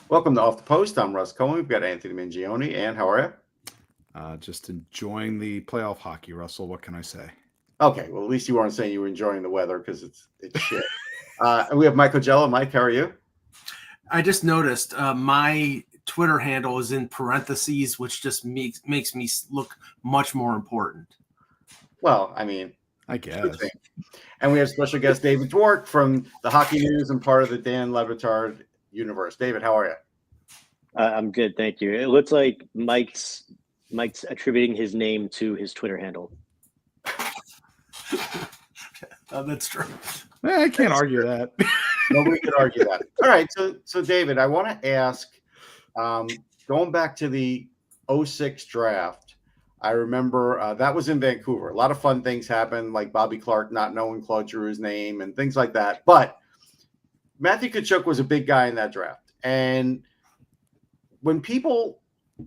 Welcome to Off the Post. I'm Russ Cohen. We've got Anthony Mingione. And how are you? Just enjoying the playoff hockey, Russell. What can I say? Okay, well, at least you weren't saying you were enjoying the weather because it's shit. And we have Michael Jello. Mike, how are you? I just noticed my Twitter handle is in parentheses, which just makes me look much more important. Well, I mean, I guess. And we have special guest David Dwork from the Hockey News and part of the Dan Levitard universe. David, how are you? I'm good, thank you. It looks like Mike's attributing his name to his Twitter handle. That's true. I can't argue that. Nobody could argue that. All right, so David, I want to ask, going back to the 06 draft, I remember that was in Vancouver. A lot of fun things happened, like Bobby Clark not knowing Claude Giroux's name and things like that. But Matthew Tkachuk was a big guy in that draft. And when people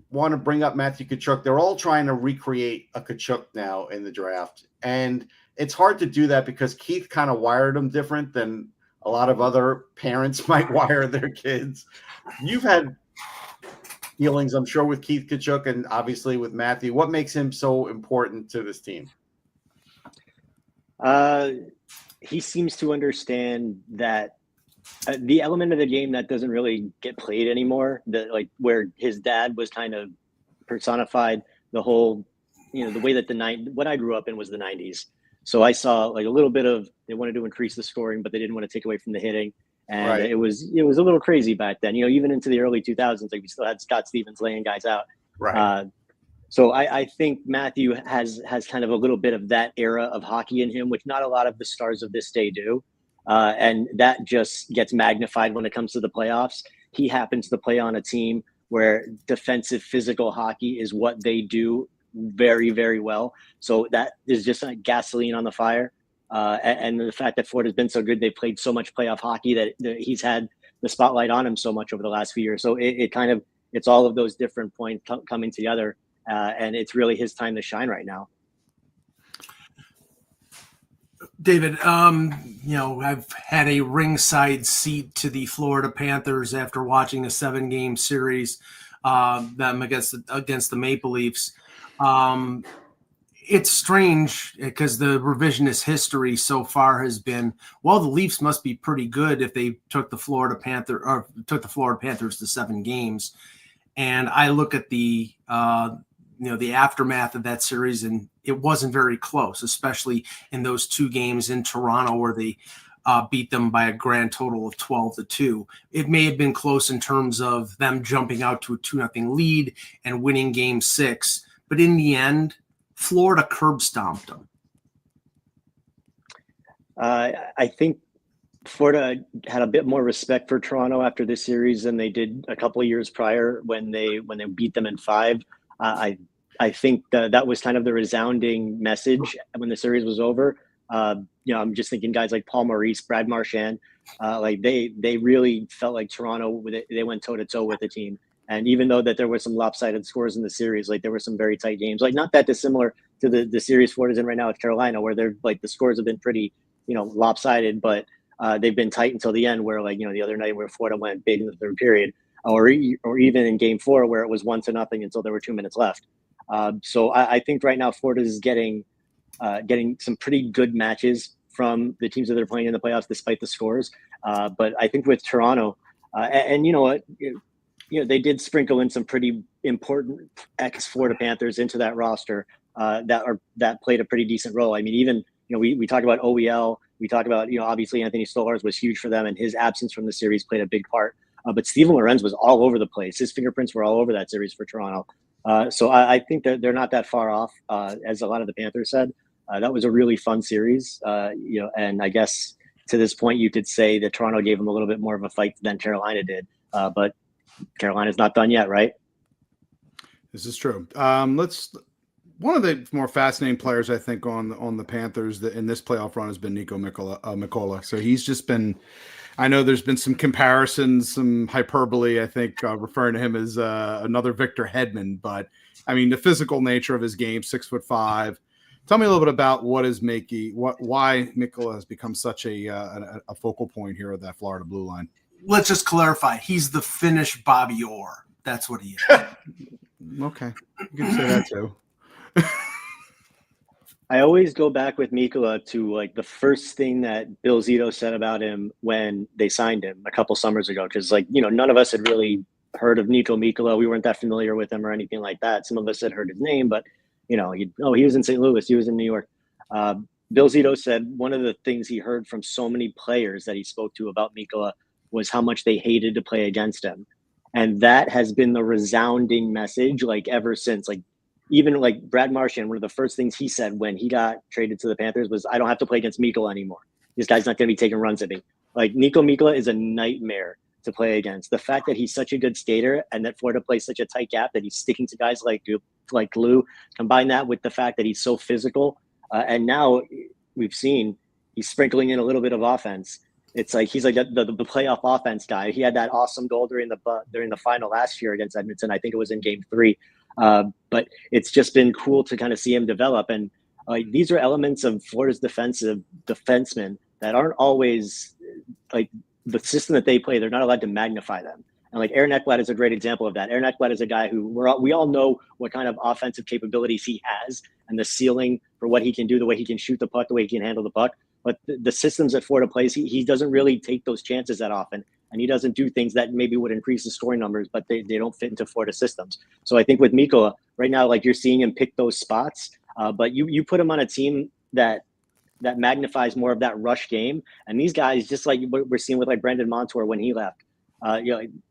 want to bring up Matthew Tkachuk, they're all trying to recreate a Tkachuk now in the draft. And it's hard to do that because Keith kind of wired him different than a lot of other parents might wire their kids. You've had feelings, I'm sure, with Keith Tkachuk and obviously with Matthew. What makes him so important to this team? He seems to understand that the element of the game that doesn't really get played anymore, where his dad was kind of personified, the whole, the way that what I grew up in was the 90s. So I saw like a little bit of, they wanted to increase the scoring, but they didn't want to take away from the hitting. And right. it was a little crazy back then, even into the early 2000s, like we still had Scott Stevens laying guys out. Right. So I think Matthew has kind of a little bit of that era of hockey in him, which not a lot of the stars of this day do. And that just gets magnified when it comes to the playoffs. He happens to play on a team where defensive physical hockey is what they do very, very well. So that is just like gasoline on the fire. And the fact that Florida's been so good, they've played so much playoff hockey that he's had the spotlight on him so much over the last few years. So it's all of those different points coming together. And it's really his time to shine right now. David, I've had a ringside seat to the Florida Panthers after watching a 7-game series them against the Maple Leafs. It's strange because the revisionist history so far has been, well, the Leafs must be pretty good if they took the Florida Panthers to 7 games. And I look at the aftermath of that series, and it wasn't very close, especially in those 2 games in Toronto where they beat them by a grand total of 12-2. It may have been close in terms of them jumping out to a 2-0 lead and winning Game 6, but in the end, Florida curb stomped them. I think Florida had a bit more respect for Toronto after this series than they did a couple of years prior when they beat them in 5. I think that was kind of the resounding message when the series was over. I'm just thinking guys like Paul Maurice, Brad Marchand, they really felt like Toronto, they went toe to toe with the team. And even though that there were some lopsided scores in the series, like there were some very tight games, like not that dissimilar to the series Florida's in right now with Carolina, where they're like the scores have been pretty, lopsided, but they've been tight until the end. Where the other night where Florida went big in the third period, or even in Game 4 where it was 1-0 until there were 2 minutes left. So I think right now Florida is getting some pretty good matches from the teams that they're playing in the playoffs, despite the scores. But I think with Toronto, and you know what. They did sprinkle in some pretty important ex-Florida Panthers into that roster that played a pretty decent role. I mean, even, we talk about OEL. We talk about, obviously Anthony Stolarz was huge for them, and his absence from the series played a big part. But Steven Lorenz was all over the place. His fingerprints were all over that series for Toronto. So I think that they're not that far off, as a lot of the Panthers said. That was a really fun series, and I guess to this point you could say that Toronto gave them a little bit more of a fight than Carolina did. But Carolina's not done yet, right? This is true. One of the more fascinating players, I think, on the Panthers in this playoff run has been Niko Mikkola. So he's just been. I know there's been some comparisons, some hyperbole, I think, referring to him as another Victor Hedman. But I mean, the physical nature of his game, 6'5". Tell me a little bit about why Mikkola has become such a focal point here of that Florida blue line. let's just clarify. He's the Finnish Bobby Orr. That's what he is. Okay, you can say that too. I always go back with Mikkola to like the first thing that Bill Zito said about him when they signed him a couple summers ago. Because none of us had really heard of Niko Mikkola. We weren't that familiar with him or anything like that. Some of us had heard his name, but he was in St. Louis. He was in New York. Bill Zito said one of the things he heard from so many players that he spoke to about Mikkola was how much they hated to play against him. And that has been the resounding message ever since. Even Brad Marchand, one of the first things he said when he got traded to the Panthers was, I don't have to play against Mikkola anymore. This guy's not going to be taking runs at me. Niko Mikkola is a nightmare to play against. The fact that he's such a good skater and that Florida plays such a tight gap that he's sticking to guys like glue, combine that with the fact that he's so physical. And now we've seen he's sprinkling in a little bit of offense. It's he's the playoff offense guy. He had that awesome goal during the final last year against Edmonton. I think it was in Game 3. But it's just been cool to kind of see him develop. And these are elements of Florida's defensemen that aren't always the system that they play. They're not allowed to magnify them. And Aaron Ekblad is a great example of that. Aaron Ekblad is a guy who we all know what kind of offensive capabilities he has and the ceiling for what he can do, the way he can shoot the puck, the way he can handle the puck. But the systems that Florida plays, he doesn't really take those chances that often. And he doesn't do things that maybe would increase the scoring numbers, but they don't fit into Florida systems. So I think with Mikkola right now, you're seeing him pick those spots, but you put him on a team that magnifies more of that rush game. And these guys, just like we're seeing with Brandon Montour when he left,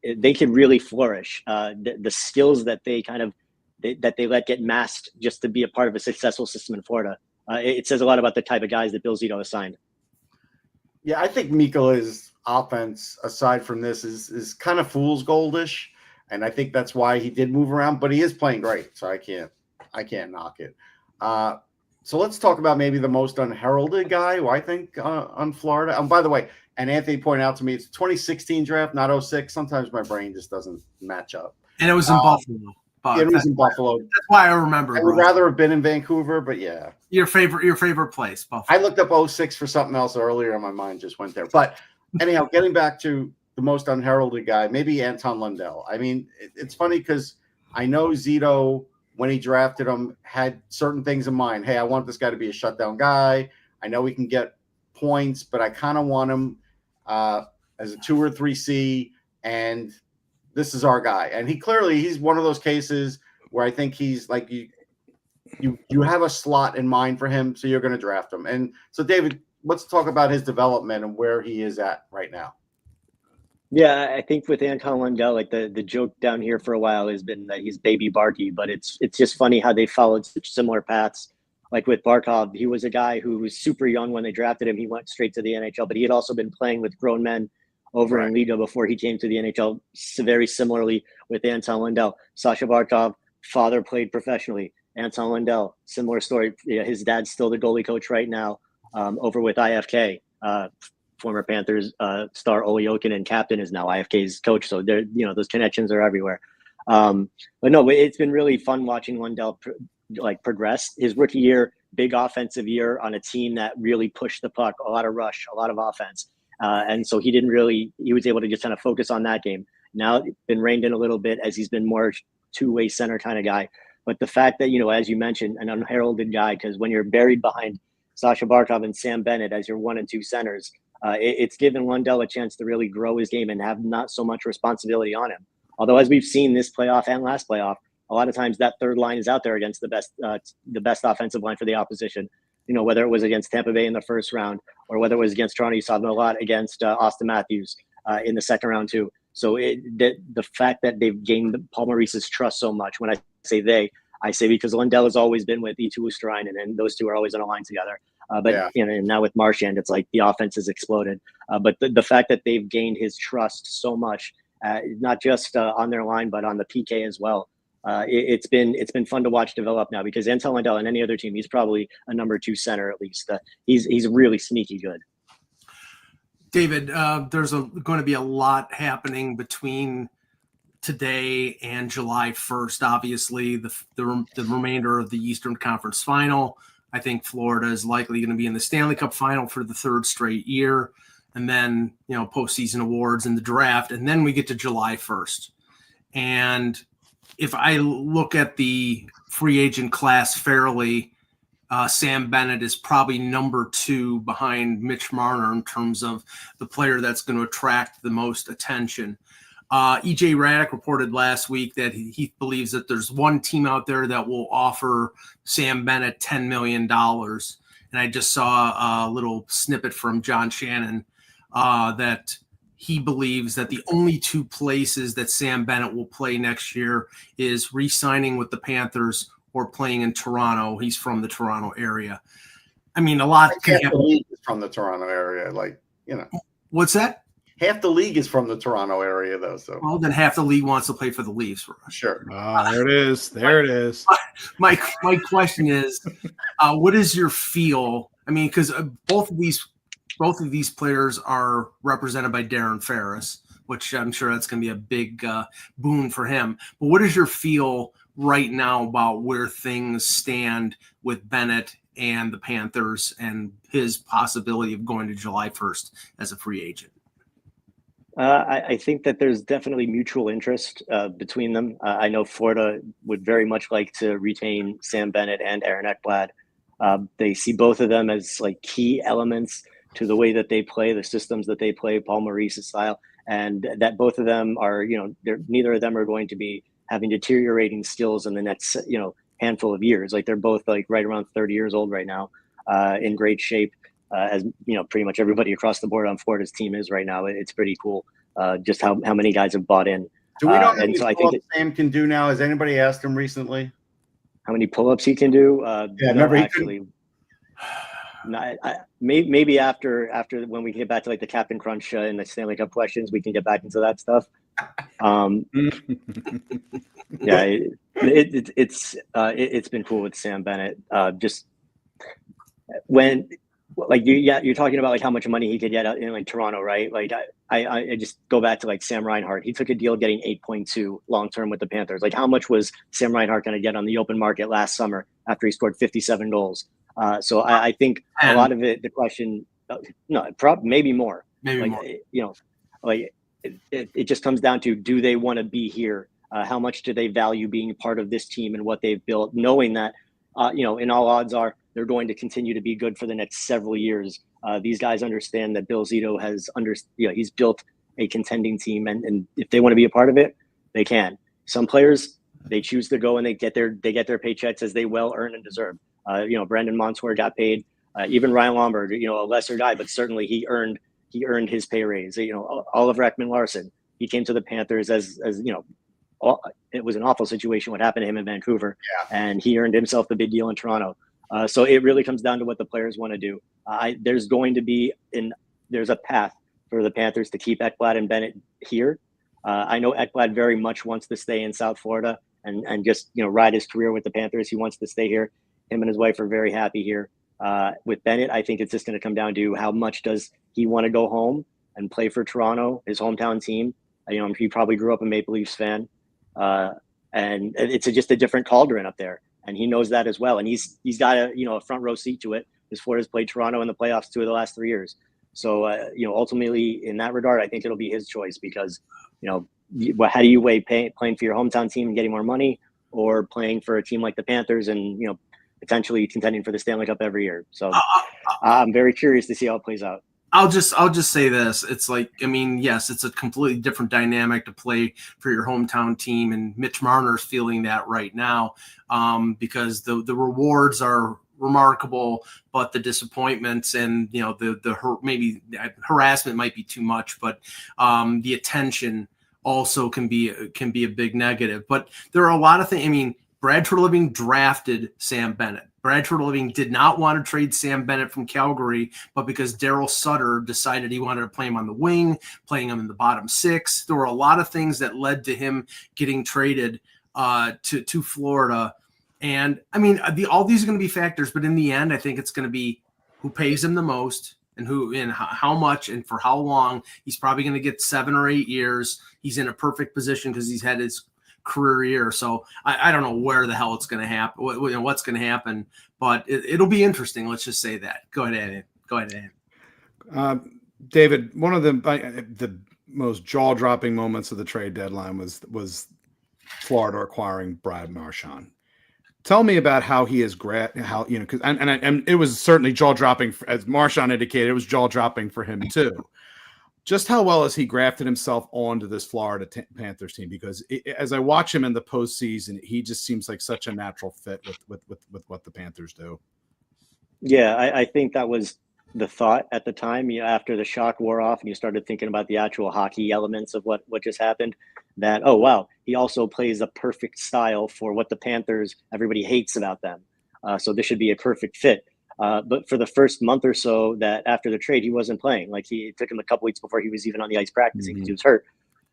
they could really flourish. The skills that they that they let get masked just to be a part of a successful system in Florida. It says a lot about the type of guys that Bill Zito assigned. Yeah, I think Mikkola's offense, aside from this, is kind of fool's goldish, and I think that's why he did move around. But he is playing great, so I can't knock it. So let's talk about maybe the most unheralded guy who I think on Florida. By the way, and Anthony pointed out to me, it's 2016 draft, not 06. Sometimes my brain just doesn't match up. And it was in Buffalo. It was in Buffalo. That's why I remember. I would rather have been in Vancouver, but yeah. Your favorite place, Buffalo. I looked up 06 for something else earlier, and my mind just went there. But anyhow, getting back to the most unheralded guy, maybe Anton Lundell. I mean, it's funny because I know Zito, when he drafted him, had certain things in mind. Hey, I want this guy to be a shutdown guy. I know he can get points, but I kind of want him as a 2 or 3C, and this is our guy. And he's one of those cases where I think he's you have a slot in mind for him, so you're going to draft him. And so, David, let's talk about his development and where he is at right now. Yeah, I think with Anton Lundell, the joke down here for a while has been that he's baby Barkey, but it's just funny how they followed such similar paths. Like with Barkov, he was a guy who was super young when they drafted him. He went straight to the NHL, but he had also been playing with grown men over in Liga before he came to the NHL. Very similarly with Anton Lundell. Sasha Barkov, father played professionally. Anton Lundell, similar story. Yeah, his dad's still the goalie coach right now over with IFK. Former Panthers star Olli Jokinen, captain, is now IFK's coach. So those connections are everywhere. But no, it's been really fun watching Lundell progress. His rookie year, big offensive year on a team that really pushed the puck, a lot of rush, a lot of offense. And so he was able to just kind of focus on that game. Now been reined in a little bit as he's been more two-way center kind of guy. But the fact that, as you mentioned, an unheralded guy, because when you're buried behind Sasha Barkov and Sam Bennett as your 1 and 2 centers, it's given Lundell a chance to really grow his game and have not so much responsibility on him. Although, as we've seen this playoff and last playoff, a lot of times that third line is out there against the best offensive line for the opposition. Whether it was against Tampa Bay in the first round or whether it was against Toronto, you saw them a lot against Austin Matthews in the second round too. So the fact that they've gained Paul Maurice's trust so much, when I say they, I say because Lundell has always been with Eetu Luostarinen, and those two are always on a line together. And now with Marchand, it's the offense has exploded. But the fact that they've gained his trust so much, not just on their line, but on the PK as well. It's been fun to watch develop now, because Anton Lundell on any other team, he's probably a number 2 center at least. He's really sneaky good. David, there's going to be a lot happening between today and July 1st. Obviously, the remainder of the Eastern Conference Final. I think Florida is likely going to be in the Stanley Cup Final for the 3rd straight year. and then, postseason awards and the draft. And then we get to July 1st. And if I look at the free agent class fairly, Sam Bennett is probably number 2 behind Mitch Marner in terms of the player that's going to attract the most attention. EJ Radick reported last week that he believes that there's one team out there that will offer Sam Bennett $10 million. And I just saw a little snippet from John Shannon that he believes that the only 2 places that Sam Bennett will play next year is re-signing with the Panthers or playing in Toronto. He's from the Toronto area. I mean, a lot can half happen. the league is from the Toronto area. What's that? Half the league is from the Toronto area, though. So, well, then half the league wants to play for the Leafs. Sure. There it is. There it is. My question is, what is your feel? I mean, because both of these players are represented by Darren Ferris, which I'm sure that's going to be a big boon for him. But what is your feel right now about where things stand with Bennett and the Panthers and his possibility of going to July 1st as a free agent? I think that there's definitely mutual interest between them. I know Florida would very much like to retain Sam Bennett and Aaron Ekblad. They see both of them as like key elements to the way that they play, the systems that they play, Paul Maurice's style, and that both of them are, neither of them are going to be having deteriorating skills in the next, handful of years. Like they're both like right around 30 years old right now, in great shape. As pretty much everybody across the board on Florida's team is right now. It's pretty cool, just how many guys have bought in. Do we know how many pull-ups Sam can do now? Has anybody asked him recently? How many pull-ups he can do? Remember actually. Maybe after when we get back to like the Captain Crunch and the Stanley Cup questions, we can get back into that stuff. It's been cool with Sam Bennett. Just when. Like you're talking about like how much money he could get out in like Toronto, right? Like I just go back to like Sam Reinhart. He took a deal getting 8.2 long term with the Panthers. Like how much was Sam Reinhart going to get on the open market last summer after he scored 57 goals? So I think a lot of it, the question, maybe more. Maybe more. It just comes down to, do they want to be here? How much do they value being part of this team and what they've built, knowing that, in all odds are, they're going to continue to be good for the next several years. These guys understand that Bill Zito has he's built a contending team, and if they want to be a part of it, they can. Some players, they choose to go and they get their paychecks as they well earn and deserve. Brandon Montour got paid. Even Ryan Lombard, a lesser guy, but certainly he earned his pay raise. Oliver Ekman-Larsson, he came to the Panthers as it was an awful situation what happened to him in Vancouver, and he earned himself the big deal in Toronto. So it really comes down to what the players want to do. There's going to be there's a path for the Panthers to keep Ekblad and Bennett here. I know Ekblad very much wants to stay in South Florida and just ride his career with the Panthers. He wants to stay here. Him and his wife are very happy here. With Bennett, I think it's just going to come down to how much does he want to go home and play for Toronto, his hometown team. He probably grew up a Maple Leafs fan, and it's just a different cauldron up there. And he knows that as well. And he's got a front row seat to it, because Florida's played Toronto in the playoffs 2 of the last 3 years. So, ultimately in that regard, I think it'll be his choice, because, how do you weigh playing for your hometown team and getting more money, or playing for a team like the Panthers and, potentially contending for the Stanley Cup every year. So I'm very curious to see how it plays out. I'll just say this. It's like, yes, it's a completely different dynamic to play for your hometown team. And Mitch Marner's feeling that right now, because the rewards are remarkable, but the disappointments and, maybe harassment might be too much, but the attention also can be a big negative. But there are a lot of things. Brad Treliving drafted Sam Bennett. Brad Treliving did not want to trade Sam Bennett from Calgary, but because Daryl Sutter decided he wanted to play him on the wing, playing him in the bottom 6, there were a lot of things that led to him getting traded to Florida. And all these are going to be factors, but in the end, I think it's going to be who pays him the most and how much and for how long. He's probably going to get 7 or 8 years. He's in a perfect position because he's had his career year. So I don't know where the hell it's going to happen, what's going to happen, but it'll be interesting. Let's just say that. Go ahead, Andy. David, one of the most jaw-dropping moments of the trade deadline was Florida acquiring Brad Marchand. Tell me about how he is because and it was certainly jaw-dropping as Marchand indicated. It was jaw-dropping for him too. Just how well has he grafted himself onto this Florida Panthers team? Because as I watch him in the postseason, he just seems like such a natural fit with what the Panthers do. Yeah, I think that was the thought at the time. After the shock wore off and you started thinking about the actual hockey elements of what just happened, that, oh, wow, he also plays a perfect style for what the Panthers, everybody hates about them. So this should be a perfect fit. But for the first month or so that after the trade, he wasn't playing. Like it took him a couple weeks before he was even on the ice practicing because he was hurt.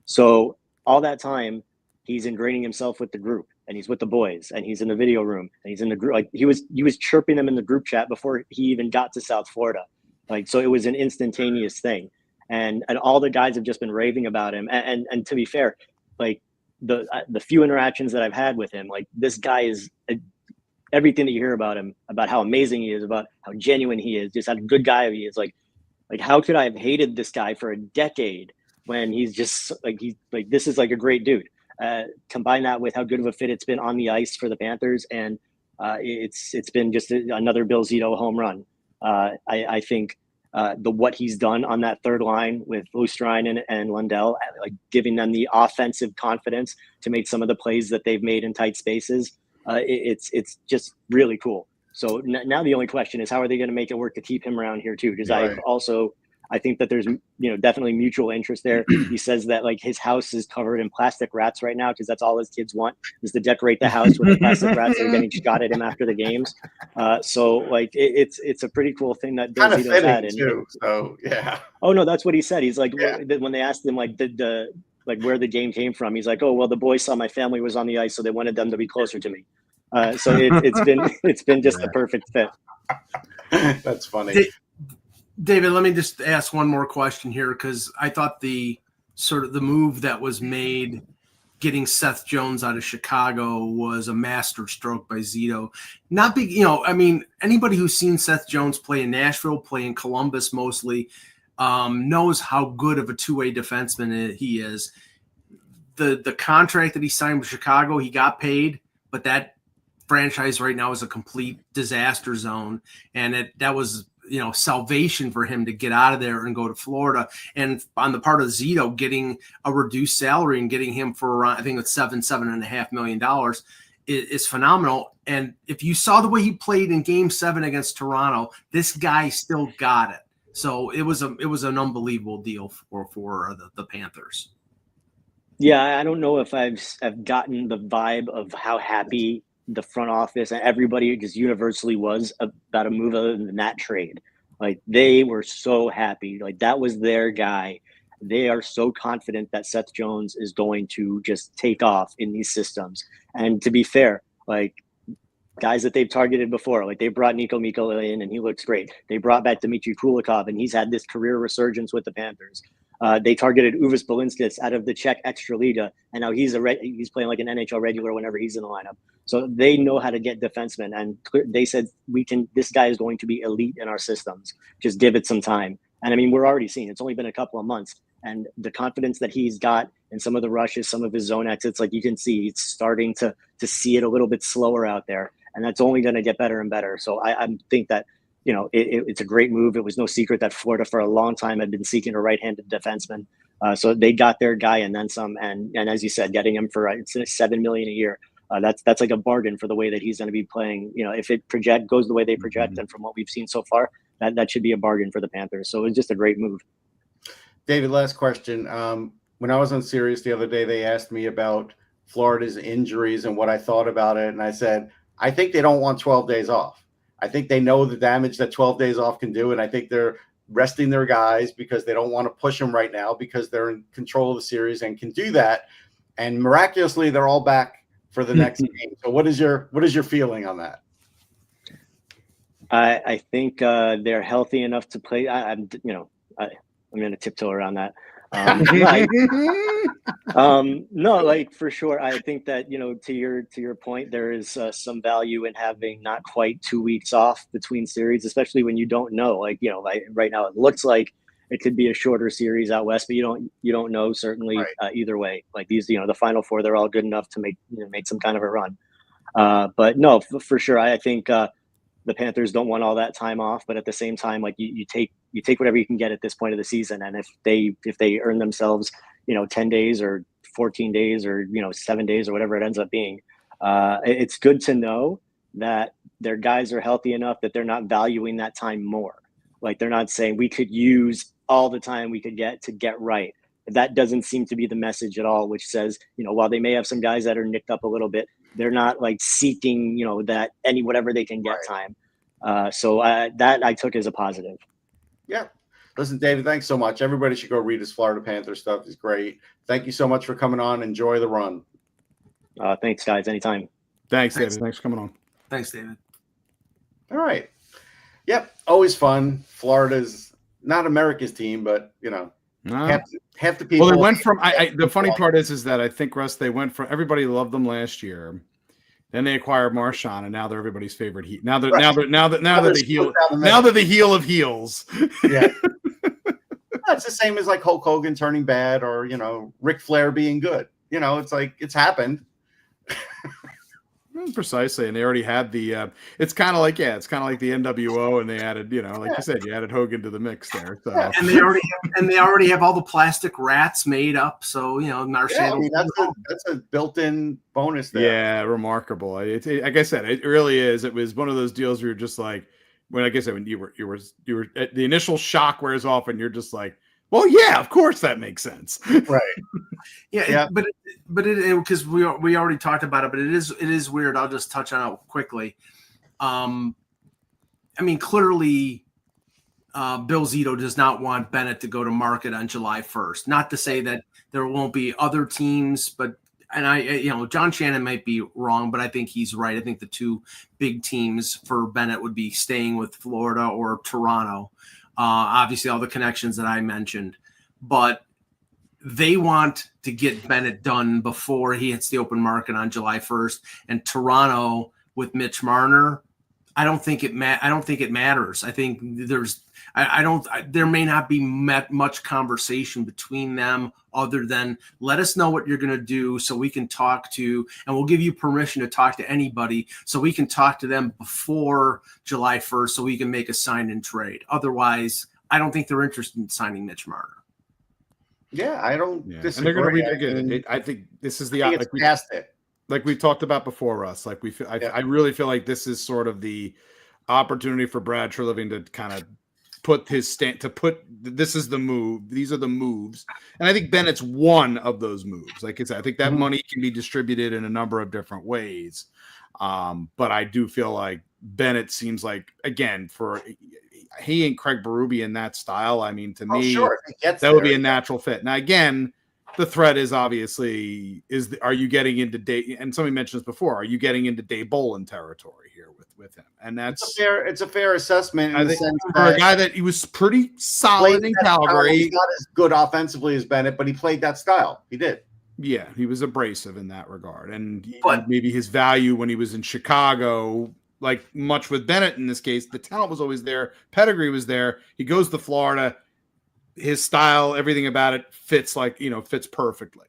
So all that time, he's ingraining himself with the group, and he's with the boys, and he's in the video room, and he's in the group. Like he was chirping them in the group chat before he even got to South Florida. Like, so it was an instantaneous thing. And all the guys have just been raving about him. And to be fair, like the few interactions that I've had with him, like this guy is everything that you hear about him, about how amazing he is, about how genuine he is, just how good guy he is. Like how could I have hated this guy for a decade when he's just this is like a great dude. Combine that with how good of a fit it's been on the ice for the Panthers, and it's been just another Bill Zito home run. I think what he's done on that third line with Lustrine and Lundell, like giving them the offensive confidence to make some of the plays that they've made in tight spaces, it's just really cool. So now the only question is, how are they going to make it work to keep him around here too? Because Right. I think that there's definitely mutual interest there. He says that like his house is covered in plastic rats right now because that's all his kids want is to decorate the house with the plastic rats that are getting shot at him after the games. So like it's a pretty cool thing that Bill Kind of Zito's had. fitting too. So yeah. Oh no, that's what he said. He's like, Yeah. when they asked him like where the game came from, he's like, oh well, the boys saw my family was on the ice, so they wanted them to be closer to me. So it's been just the perfect fit. That's funny. David, let me just ask one more question here, because I thought the move that was made getting Seth Jones out of Chicago was a master stroke by Zito. Not big, anybody who's seen Seth Jones play in Nashville, play in Columbus mostly, knows how good of a two-way defenseman he is. The contract that he signed with Chicago, he got paid, but that franchise right now is a complete disaster zone, and that was salvation for him to get out of there and go to Florida. And on the part of Zito, getting a reduced salary and getting him for around, I think it's $7.5 million is phenomenal. And if you saw the way he played in Game 7 against Toronto, this guy still got it. So it was an unbelievable deal for the Panthers. Yeah, I don't know if I've gotten the vibe of how happy the front office and everybody just universally was about a move other than that trade. Like they were so happy. Like that was their guy. They are so confident that Seth Jones is going to just take off in these systems. And to be fair, like guys that they've targeted before, like they brought Niko Mikkola in and he looks great. They brought back Dmitry Kulikov and he's had this career resurgence with the Panthers. They targeted Uvis Balinskis out of the Czech Extraliga, and now he's playing like an NHL regular whenever he's in the lineup. So they know how to get defensemen, and they said this guy is going to be elite in our systems. Just give it some time. And I mean, we're already seeing it's only been a couple of months, and the confidence that he's got in some of the rushes, some of his zone exits, like you can see, he's starting to see it a little bit slower out there, and that's only going to get better and better. So I think that. It's a great move. It was no secret that Florida for a long time had been seeking a right-handed defenseman. So they got their guy and then some. And as you said, getting him for it's $7 million a year. That's like a bargain for the way that he's going to be playing. If it goes the way they project, and from what we've seen so far, that should be a bargain for the Panthers. So it was just a great move. David, last question. When I was on Sirius the other day, they asked me about Florida's injuries and what I thought about it. And I said, I think they don't want 12 days off. I think they know the damage that 12 days off can do, and I think they're resting their guys because they don't want to push them right now because they're in control of the series and can do that. And miraculously, they're all back for the next game. So what is your feeling on that? I think they're healthy enough to play. I'm going to tiptoe around that. No, like for sure. I think that, to your point, there is some value in having not quite 2 weeks off between series, especially when you don't know, right now it looks like it could be a shorter series out west, but you don't know certainly either way. Like these, the Final Four, they're all good enough to make some kind of a run. But no, for sure, I think the Panthers don't want all that time off, but at the same time, like you take whatever you can get at this point of the season, and if they earn themselves 10 days or 14 days or 7 days or whatever it ends up being, it's good to know that their guys are healthy enough that they're not valuing that time more. Like they're not saying we could use all the time we could get to get right. That doesn't seem to be the message at all, which says, while they may have some guys that are nicked up a little bit, they're not like seeking, that whatever they can get time. So that I took as a positive. Yeah. Listen, David, thanks so much. Everybody should go read his Florida Panther stuff. It's great. Thank you so much for coming on. Enjoy the run. Thanks, guys. Anytime. Thanks, David. Thanks for coming on. Thanks, David. All right. Yep. Always fun. Florida's not America's team, but half the people. Well, they went from. The funny part is that I think, Russ, they went from everybody loved them last year. Then they acquired Marchand, and now they're everybody's favorite heel. Now they're the heel of heels. Yeah. That's the same as like Hulk Hogan turning bad, or Ric Flair being good. It's like it's happened. Precisely, and they already had the. It's kind of like the NWO, and they added, you said, you added Hogan to the mix there. So. Yeah, and they already have all the plastic rats made up. So Marchand. Yeah, that's a built-in bonus there. Yeah, remarkable. Like I said, it really is. It was one of those deals where you're just like, when you were the initial shock wears off, and you're just like, well, yeah, of course that makes sense. Right. Yeah. But because we already talked about it, but it is weird. I'll just touch on it quickly. Clearly, Bill Zito does not want Bennett to go to market on July 1st. Not to say that there won't be other teams, but John Shannon might be wrong, but I think he's right. I think the two big teams for Bennett would be staying with Florida or Toronto. Obviously, all the connections that I mentioned, but they want to get Bennett done before he hits the open market on July 1st. And Toronto with Mitch Marner, I don't think it matters. I think there may not be much conversation between them other than let us know what you're going to do so we can talk to, and we'll give you permission to talk to anybody so we can talk to them before July 1st so we can make a sign and trade. Otherwise, I don't think they're interested in signing Mitch Marner. Yeah, I don't disagree. And they're going to be good. I think this is like we talked about before, Russ. Like I really feel like this is sort of the opportunity for Brad Treliving to kind of put his this is the move. These are the moves. And I think Bennett's one of those moves. Like I said, I think that money can be distributed in a number of different ways. But I do feel like Bennett seems like, again, he and Craig Berube in that style. I mean, to me, that would be a natural fit. Now, again, the threat is obviously are you getting into Dave? And somebody mentioned this before. Are you getting into Dave Bolin territory here with him? And it's a fair assessment. I think for a guy that he was pretty solid in Calgary. He's not as good offensively as Bennett, but he played that style. He did. Yeah, he was abrasive in that regard, and maybe his value when he was in Chicago. Like much with Bennett in this case, the talent was always there. Pedigree was there. He goes to Florida. His style, everything about it fits perfectly.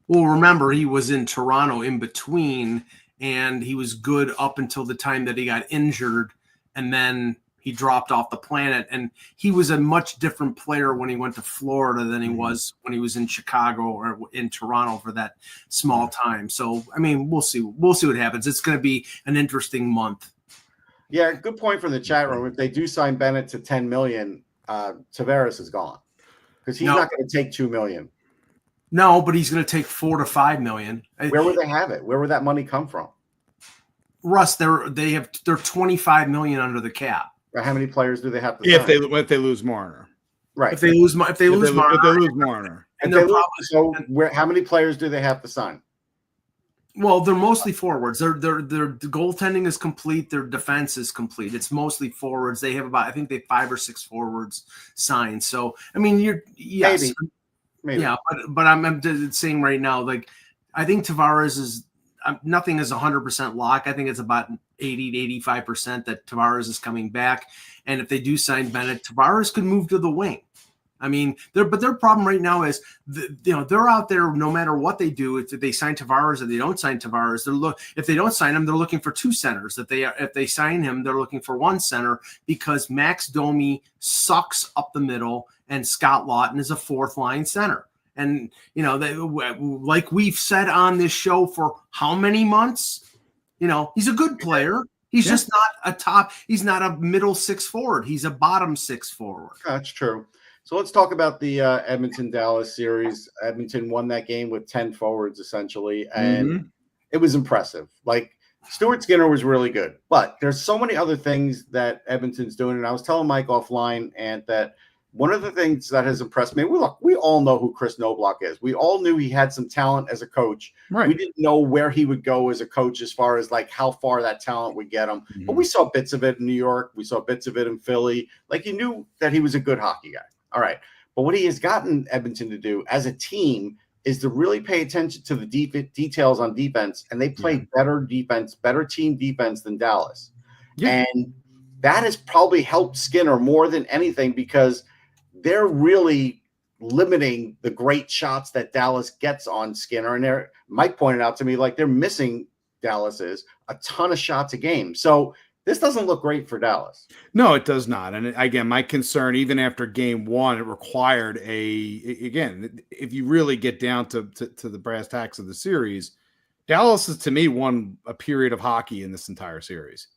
Well, remember, he was in Toronto in between, and he was good up until the time that he got injured, and then he dropped off the planet. And he was a much different player when he went to Florida than he was when he was in Chicago or in Toronto for that small time. So, I mean, we'll see. We'll see what happens. It's going to be an interesting month. Yeah, good point from the chat room. If they do sign Bennett to $10 million, Tavares is gone because he's not going to take $2 million. No, but he's going to take $4 to $5 million. Where would they have it? Where would that money come from? Russ, they're $25 million under the cap. How many players do they have to sign? If they lose Marner, right? If they lose Marner, how many players do they have to sign? Well, they're mostly forwards. Their goaltending is complete. Their defense is complete. It's mostly forwards. They have I think they have 5 or 6 forwards signed. So I mean, maybe. Yeah, but I'm saying right now, like I think Tavares is. Nothing is 100% lock. I think it's about 80 to 85% that Tavares is coming back. And if they do sign Bennett, Tavares could move to the wing. I mean, their problem right now is, they're out there no matter what they do. If they sign Tavares or they don't sign Tavares, if they don't sign him, they're looking for two centers. If they sign him, they're looking for one center because Max Domi sucks up the middle and Scott Lawton is a fourth line center. And like we've said on this show for how many months, he's a good player. He's just not he's not a middle six forward. He's a bottom six forward. That's true. So let's talk about the Edmonton-Dallas series. Edmonton won that game with 10 forwards, essentially, and it was impressive. Like, Stuart Skinner was really good, but there's so many other things that Edmonton's doing, and I was telling Mike offline, and that one of the things that has impressed me, we all know who Chris Knobloch is. We all knew he had some talent as a coach. Right. We didn't know where he would go as a coach as far as like how far that talent would get him. But we saw bits of it in New York. We saw bits of it in Philly. Like, you knew that he was a good hockey guy. All right. But what he has gotten Edmonton to do as a team is to really pay attention to the details on defense. And they play better defense, better team defense than Dallas. Yeah. And that has probably helped Skinner more than anything because they're really limiting the great shots that Dallas gets on Skinner. And Mike pointed out to me, like, they're missing Dallas's a ton of shots a game. So this doesn't look great for Dallas. No, it does not. And again, my concern, even after game one, it required again, if you really get down to the brass tacks of the series, Dallas is, to me, won a period of hockey in this entire series.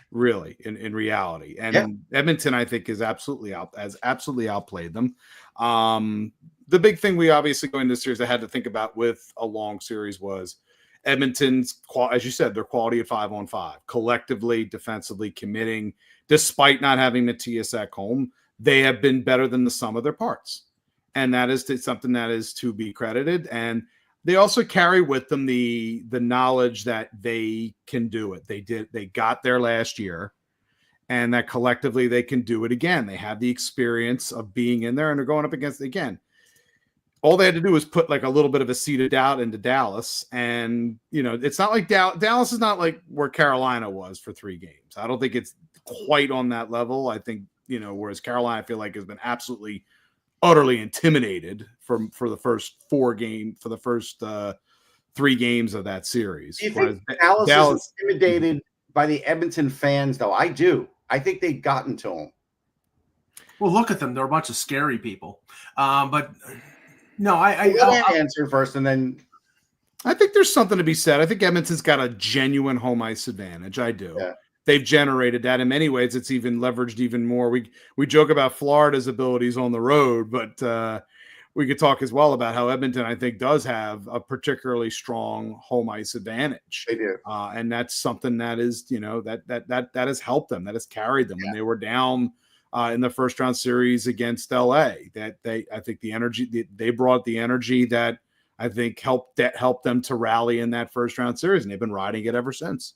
Really, in reality. And Edmonton, I think, has absolutely outplayed them. The big thing we obviously going into this series I had to think about with a long series was Edmonton's, as you said, their quality at 5-on-5, collectively, defensively, committing, despite not having Matthias Ekholm, they have been better than the sum of their parts. And that is something that is to be credited. And they also carry with them the knowledge that they can do it. They got there last year, and that collectively they can do it again. They have the experience of being in there, and they're going up against it again. All they had to do was put like a little bit of a seed of doubt into Dallas. And, it's not like Dallas is not like where Carolina was for 3 games. I don't think it's quite on that level. I think, whereas Carolina, I feel like, has been absolutely, utterly intimidated for the first 3 games of that series. Do you think Dallas is intimidated by the Edmonton fans, though? I do. I think they've gotten to them. Well, look at them. They're a bunch of scary people. But no, I'll answer first, and then I think there's something to be said. I think Edmonton's got a genuine home ice advantage. I do. Yeah. They've generated that. In many ways, it's even leveraged even more. We joke about Florida's abilities on the road, but we could talk as well about how Edmonton, I think, does have a particularly strong home ice advantage. They do, and that's something that is, that has helped them. That has carried them when they were down in the first round series against LA. I think the energy they brought, the energy that I think helped them to rally in that first round series, and they've been riding it ever since.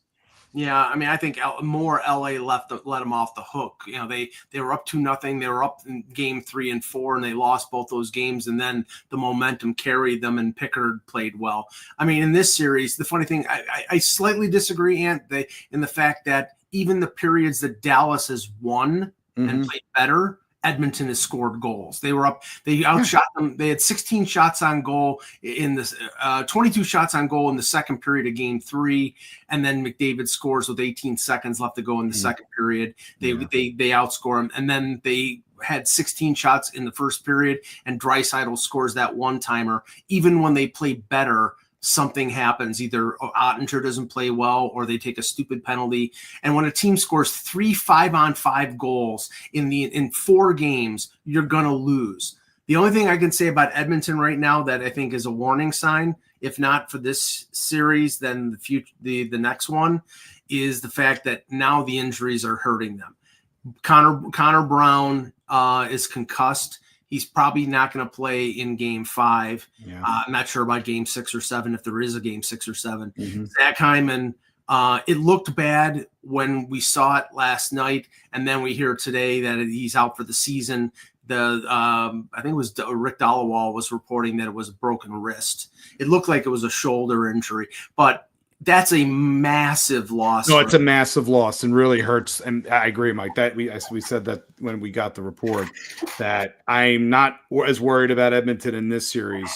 Yeah, I mean, I think more LA let them off the hook. They were up 2-0. They were up in game 3 and 4, and they lost both those games. And then the momentum carried them, and Pickard played well. I mean, in this series, the funny thing, I slightly disagree, Ant, in the fact that even the periods that Dallas has won and played better, Edmonton has scored goals. They were up. They outshot them. They had 16 shots on goal in this, 22 shots on goal in the second period of game 3, and then McDavid scores with 18 seconds left to go in the second period. They outscore them, and then they had 16 shots in the first period, and Draisaitl scores that one-timer. Even when they play better, something happens. Either Ottinger doesn't play well, or they take a stupid penalty. And when a team scores 3 5-on-5 goals in 4 games, you're going to lose. The only thing I can say about Edmonton right now that I think is a warning sign, if not for this series, then the next one, is the fact that now the injuries are hurting them. Connor Brown is concussed. He's probably not going to play in game 5. Yeah. I'm not sure about game 6 or 7, if there is a game 6 or 7. Zach Hyman, it looked bad when we saw it last night, and then we hear today that he's out for the season. I think it was Rick Dollawall was reporting that it was a broken wrist. It looked like it was a shoulder injury, but that's a massive loss. No, it's a massive loss and really hurts. And I agree, Mike. That we said that when we got the report that I'm not as worried about Edmonton in this series,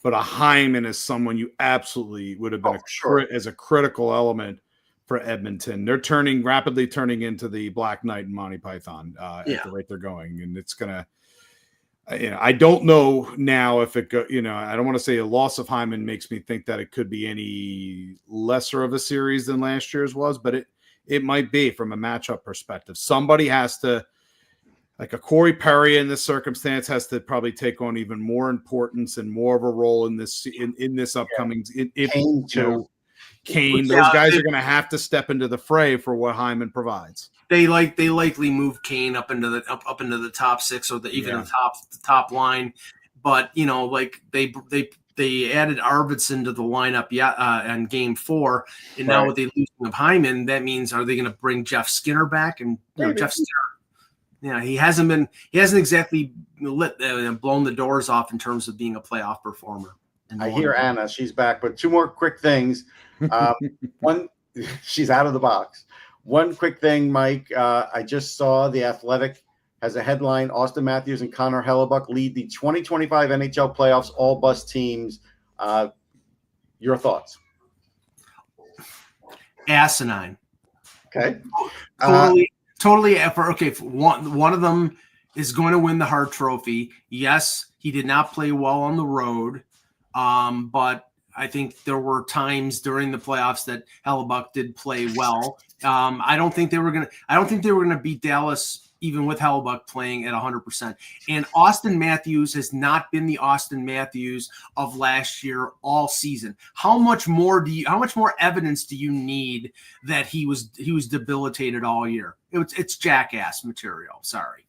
but a Hyman is someone you absolutely would have been as a critical element for Edmonton. They're rapidly turning into the Black Knight and Monty Python at the rate they're going, and it's gonna. I don't know now if it go. I don't want to say a loss of Hyman makes me think that it could be any lesser of a series than last year's was, but it might be from a matchup perspective. Somebody has to, like a Corey Perry in this circumstance, has to probably take on even more importance and more of a role in this upcoming. Kane, those guys are going to have to step into the fray for what Hyman provides. They likely move Kane up into the top six or even the top line, but like they added Arvidsson to the lineup in Game 4, and now with the losing of Hyman, that means are they going to bring Jeff Skinner back? And Jeff Skinner, he hasn't exactly blown the doors off in terms of being a playoff performer. I hear Anna, she's back, but two more quick things. One, she's out of the box. One quick thing, Mike. I just saw The Athletic has a headline: Austin Matthews and Connor Hellebuck lead the 2025 NHL playoffs, all bus teams. Your thoughts? Asinine. Okay. Totally. One of them is going to win the Hart Trophy. Yes, he did not play well on the road, but I think there were times during the playoffs that Hellebuck did play well. I don't think they were gonna beat Dallas even with Hellebuck playing at 100%. And Austin Matthews has not been the Austin Matthews of last year all season. How much more evidence do you need that he was debilitated all year? It's jackass material. Sorry.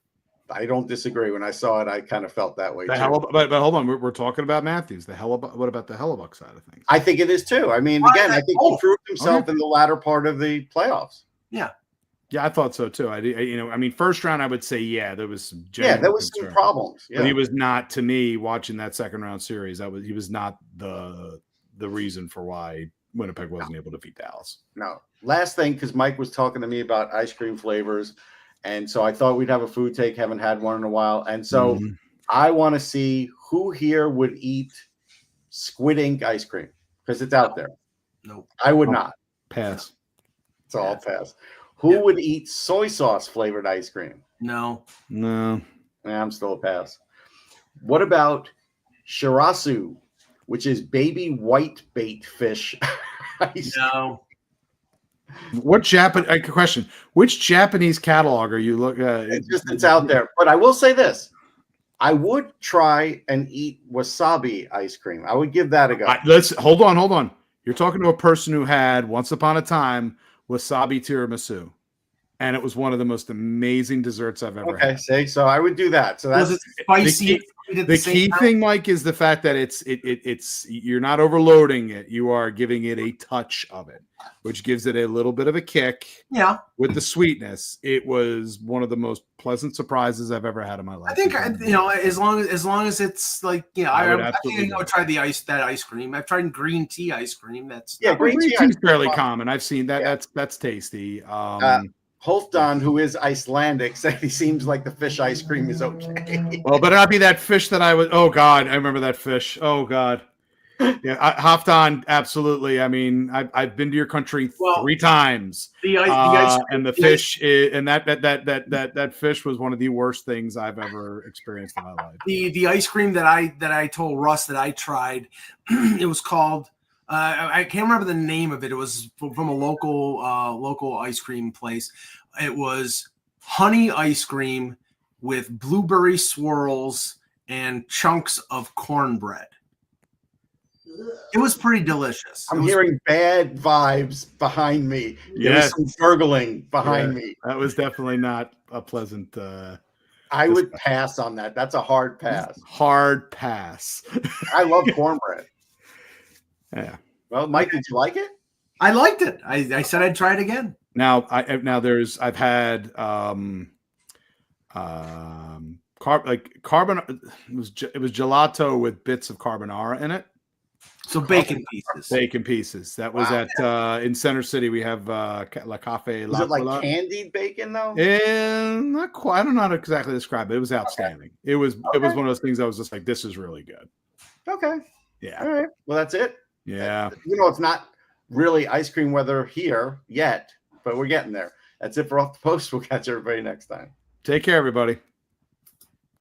I don't disagree. When I saw it, I kind of felt that way too. But hold on, we're talking about Matthews. What about the Hellebuck side of things? I think it is too. I mean, again, I think he proved himself in the latter part of the playoffs. Yeah, I thought so too. First round, I would say, there was some some problems. Yeah. But he was not, to me, watching that second round series. He was not the reason for why Winnipeg wasn't able to beat Dallas. No. Last thing, because Mike was talking to me about ice cream flavors. And so I thought we'd have a food take. Haven't had one in a while. And so I want to see who here would eat squid ink ice cream because it's out there. Nope. I would not. Pass. It's all pass. Who would eat soy sauce flavored ice cream? No. Yeah, I'm still a pass. What about shirasu, which is baby white bait fish ice cream? No. What question? Which Japanese catalog are you looking at? It's out there. But I will say this. I would try and eat wasabi ice cream. I would give that a go. Hold on. You're talking to a person who had once upon a time wasabi tiramisu. And it was one of the most amazing desserts I've ever had. Okay, so I would do that. So that's spicy. The key thing, Mike, is the fact that it's you're not overloading it. You are giving it a touch of it, which gives it a little bit of a kick. Yeah. With the sweetness, it was one of the most pleasant surprises I've ever had in my life. I think as long as it's like I think I would try that ice cream. I've tried green tea ice cream. Green tea is fairly common. I've seen that. Yeah. That's tasty. Holfdan, who is Icelandic, said he seems like the fish ice cream is okay. Well, better not be that fish that I was. Oh God, I remember that fish. Oh God, yeah, Holfdan, absolutely. I mean, I've been to your country 3 times. The ice and the fish and that fish was one of the worst things I've ever experienced in my life. The ice cream that I told Russ that I tried, it was called. I can't remember the name of it. It was from a local ice cream place. It was honey ice cream with blueberry swirls and chunks of cornbread. It was pretty delicious. I'm hearing bad vibes behind me. There was some gurgling behind me. That was definitely not a pleasant. I would pass on that. That's a hard pass. Hard pass. I love cornbread. Yeah. Well, Mike, did you like it? I liked it. I said I'd try it again. I've had carbon. It was gelato with bits of carbonara in it. So bacon pieces. Bacon pieces. That was at in Center City. We have La Cafe. Was it like candied bacon though? And not quite. I don't know how to exactly describe it. It was outstanding. It was one of those things I was just like, this is really good. Okay. Yeah. All right. Well, that's it. Yeah. It's not really ice cream weather here yet, but we're getting there. That's it for Off the Post. We'll catch everybody next time. Take care, everybody.